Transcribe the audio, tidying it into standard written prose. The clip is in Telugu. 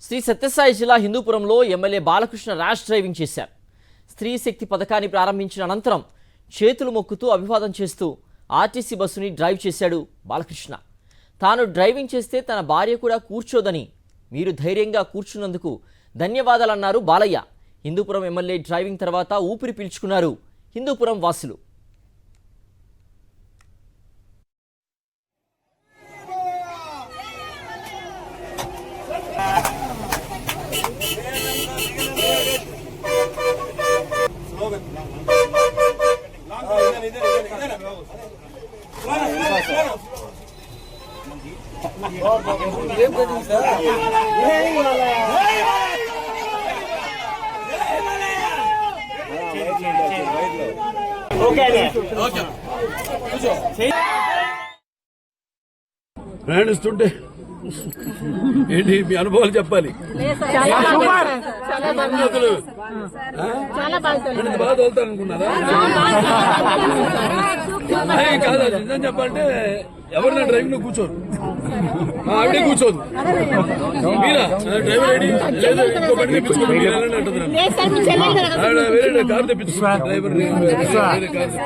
శ్రీ సత్యసాయి జిల్లా హిందూపురంలో ఎమ్మెల్యే బాలకృష్ణ ర్యాష్ డ్రైవింగ్ చేశారు. స్త్రీ శక్తి పథకాన్ని ప్రారంభించిన అనంతరం చేతులు మొక్కుతూ అభివాదం చేస్తూ ఆర్టీసీ బస్సుని డ్రైవ్ చేశాడు బాలకృష్ణ. తాను డ్రైవింగ్ చేస్తే తన భార్య కూడా కూర్చోదని, మీరు ధైర్యంగా కూర్చున్నందుకు ధన్యవాదాలన్నారు బాలయ్య. హిందూపురం ఎమ్మెల్యే డ్రైవింగ్ తర్వాత ఊపిరి పీల్చుకున్నారు హిందూపురం వాసులు. ప్రయాణిస్తుంటే ఏంటి మీ అనుభవాలు చెప్పాలి. బాగా తోలుతాను అనుకున్నారా? కాదు, నిజం చెప్పాలంటే ఎవరినా డ్రైవింగ్ లో కూర్చోరు, ఆవిడే కూర్చోదు. మీరా డ్రైవర్ రెడీ లేదు, ఇంకో బండి తెప్పించుకోండి, మీరు వెళ్ళండి అంటుంది. వేరే కారు తెప్పించుకున్నాను, డ్రైవర్ వేరే కారు.